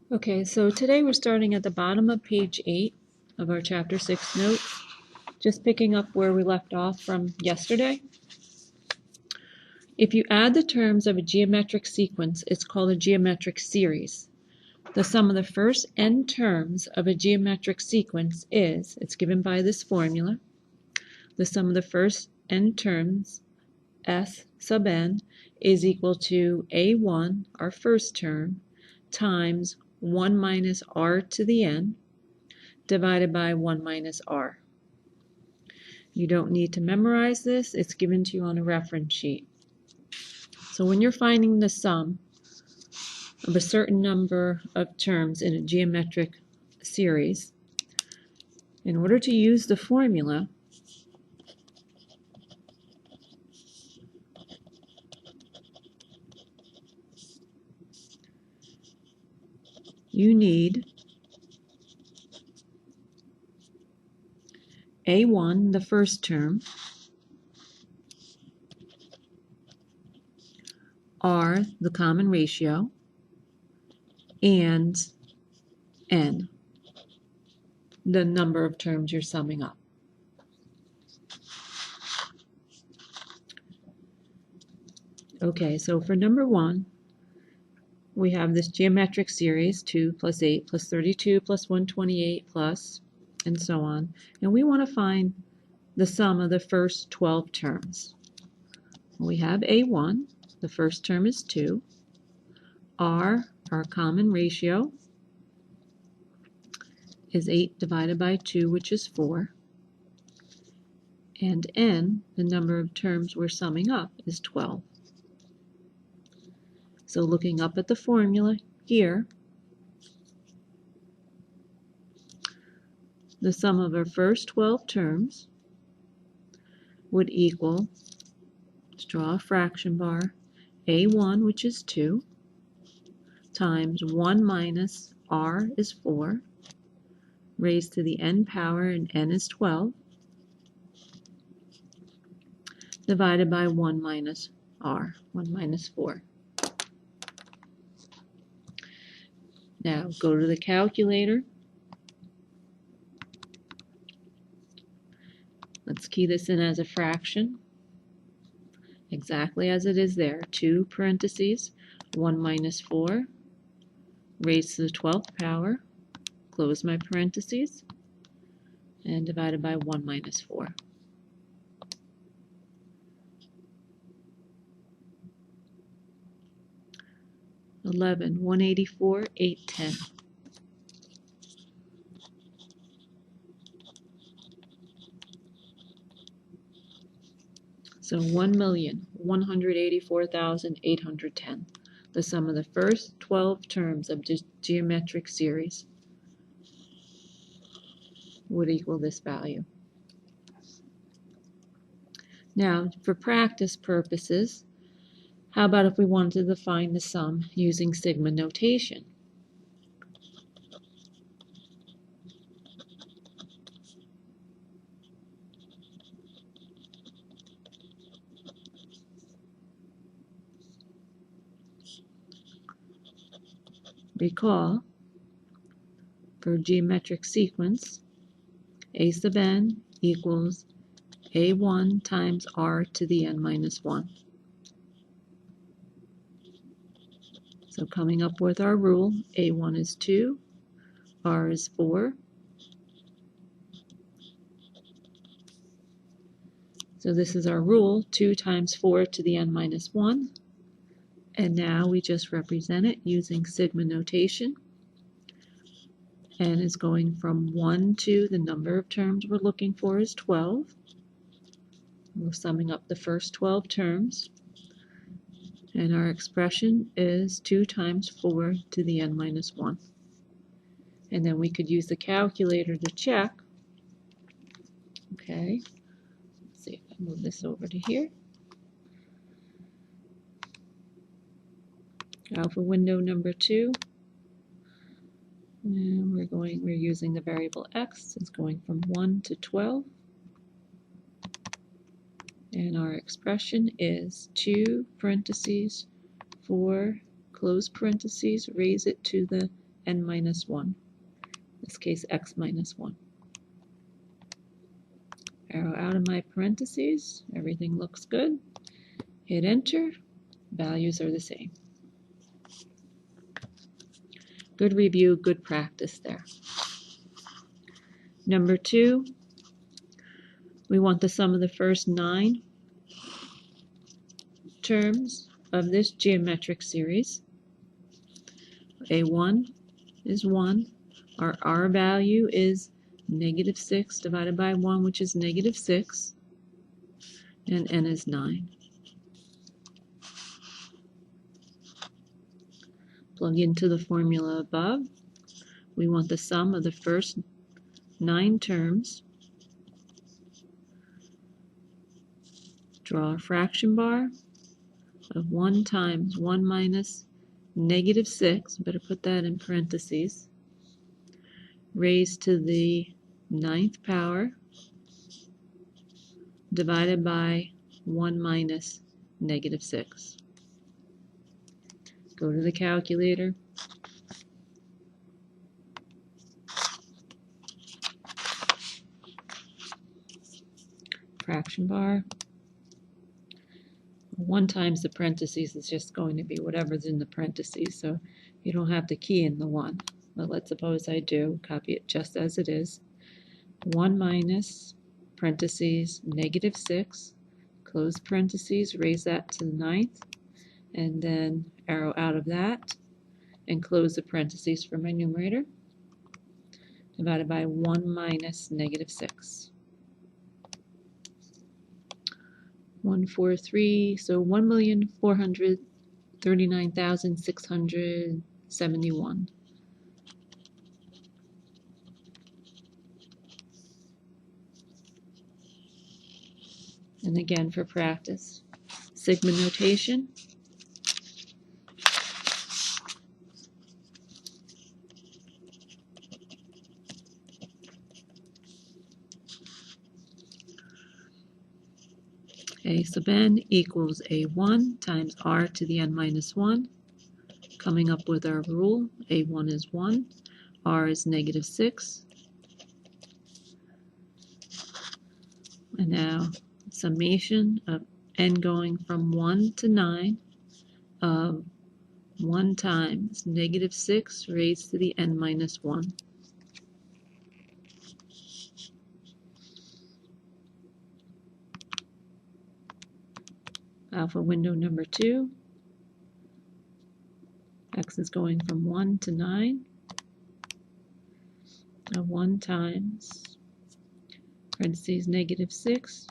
Okay, so today we're starting at the bottom of page 8 of our Chapter 6 notes, just picking up where we left off from yesterday. If you add the terms of a geometric sequence, it's called a geometric series. The sum of the first n terms of a geometric sequence is, it's given by this formula, the sum of the first n terms, S sub n, is equal to A1, our first term, times 1 minus r to the n, divided by 1 minus r. You don't need to memorize this. It's given to you on a reference sheet. So when you're finding the sum of a certain number of terms in a geometric series, in order to use the formula, you need A1, the first term, R, the common ratio, and n, the number of terms you're summing up. Okay, so for number 1, we have this geometric series, 2 plus 8 plus 32 plus 128 plus, and so on. And we want to find the sum of the first 12 terms. We have A1, the first term is 2, R, our common ratio, is 8 divided by 2, which is 4, and n, the number of terms we're summing up, is 12. So looking up at the formula here, the sum of our first 12 terms would equal, let's draw a fraction bar, A1, which is 2, times 1 minus r is 4, raised to the n power, and n is 12, divided by 1 minus r, 1 minus 4. Now go to the calculator. Let's key this in as a fraction, exactly as it is there. 2 parentheses, 1 minus 4, raised to the 12th power, close my parentheses, and divided by 1 minus 4. $11, 184, 810. So 1,184,810, the sum of the first 12 terms of the geometric series would equal this value. Now, for practice purposes, how about if we wanted to find the sum using sigma notation? Recall, for geometric sequence, a sub n equals a1 times r to the n minus 1. So coming up with our rule, a1 is 2, r is 4. So this is our rule, 2 times 4 to the n minus 1. And now we just represent it using sigma notation. N is going from 1 to the number of terms we're looking for is 12. We're summing up the first 12 terms. And our expression is 2 times 4 to the n minus 1. And then we could use the calculator to check. Okay, let's see if I move this over to here. Now for window number 2, and we're using the variable x. It's going from 1 to 12. And our expression is 2 parentheses, 4 close parentheses, raise it to the n minus 1. In this case, x minus 1. Arrow out of my parentheses. Everything looks good. Hit enter. Values are the same. Good review, good practice there. Number 2, we want the sum of the first 9 terms of this geometric series. A1 is 1. Our R value is negative 6 divided by 1, which is negative 6. And n is 9. Plug into the formula above. We want the sum of the first 9 terms. Draw a fraction bar of 1 times 1 minus negative 6, better put that in parentheses, raised to the 9th power divided by 1 minus negative 6. Go to the calculator. Fraction bar. 1 times the parentheses is just going to be whatever's in the parentheses, so you don't have to key in the 1. But let's suppose I do. Copy it just as it is. 1 minus parentheses negative 6, close parentheses, raise that to the 9th, and then arrow out of that, and close the parentheses for my numerator, divided by 1 minus negative 6. 143, so 1,439,671. And again for practice, sigma notation. A sub n equals A1 times R to the n minus 1. Coming up with our rule, A1 is 1, R is negative 6. And now summation of n going from 1 to 9 of 1 times negative 6 raised to the n minus 1. Alpha window number 2. X is going from 1 to 9 of 1 times parentheses negative 6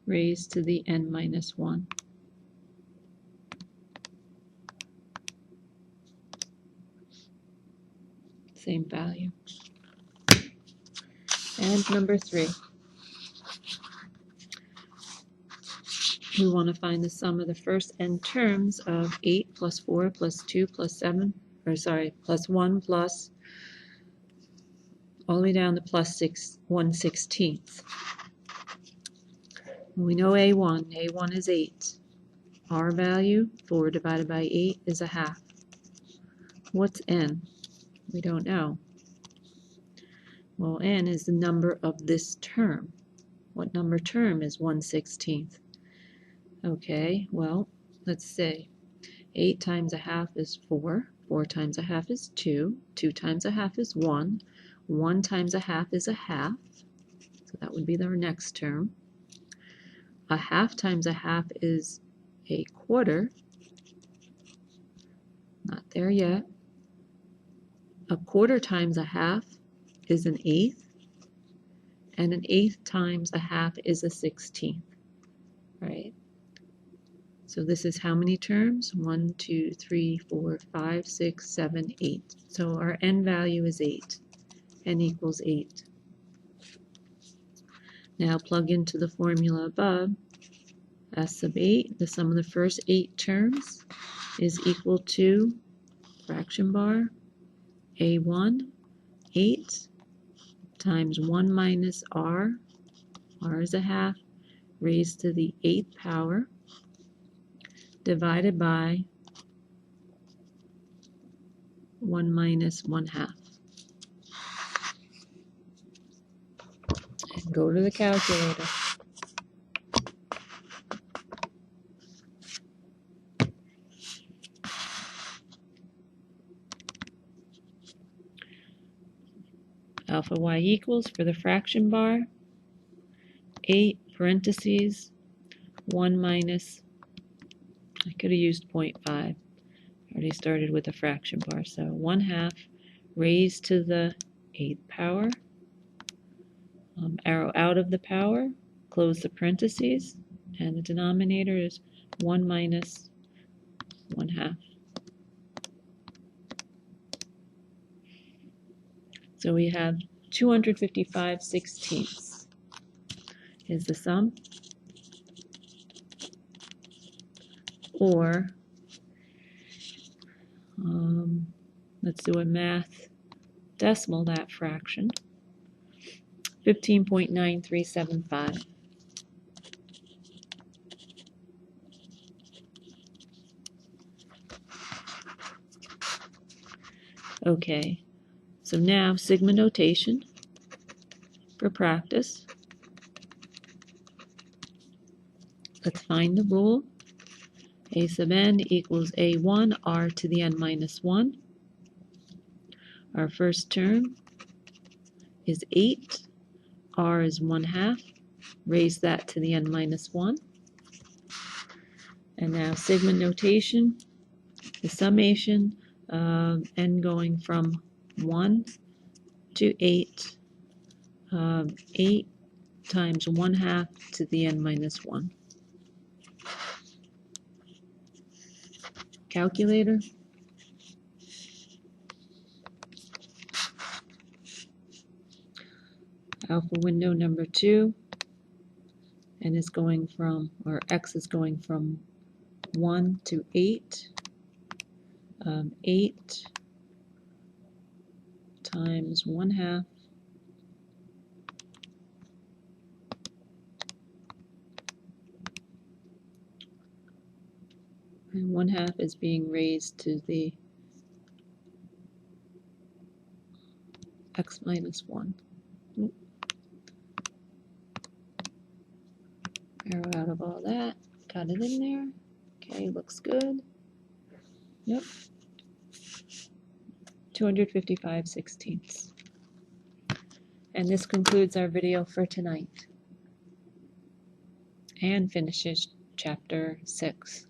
raised to the n minus 1. Same value. And number 3. We want to find the sum of the first n terms of 8 plus 4 plus 2 plus 7, plus 1 plus all the way down to plus 1/16. We know A1 is 8. R value, 4 divided by 8 is a half. What's n? We don't know. Well, n is the number of this term. What number term is 1/16? Okay, well, let's say 8 times a half is 4, 4 times a half is 2, 2 times a half is 1, 1 times a half is a half, so that would be our next term. A half times a half is a quarter, not there yet. A quarter times a half is an eighth, and an eighth times a half is a 16th, right? So this is how many terms? 1, 2, 3, 4, 5, 6, 7, 8. So our n value is 8. N equals 8. Now plug into the formula above. S sub 8, the sum of the first 8 terms is equal to fraction bar A1, 8 times 1 minus R, R is a half, raised to the 8th power, divided by 1 minus 1/2. And go to the calculator. Alpha y equals, for the fraction bar, 8 parentheses 1 minus, I could have used 0.5. Already started with a fraction bar, so 1/2 raised to the 8th power. Arrow out of the power, close the parentheses, and the denominator is 1 minus 1/2. So we have 255/16 is the sum, or let's do a math decimal that fraction, 15.9375. Okay, so now sigma notation for practice. Let's find the rule. A sub n equals a1 r to the n minus 1. Our first term is 8. R is 1/2. Raise that to the n minus 1. And now sigma notation, the summation of n going from 1 to 8, 8 times 1/2 to the n minus 1. Calculator. Alpha window number 2, and is going from, or x is going from 1 to 8. 8 times 1/2 and 1/2 is being raised to the x minus 1. Arrow out of all that, got it in there. Okay, looks good. Yep. 255/16. And this concludes our video for tonight and finishes chapter 6.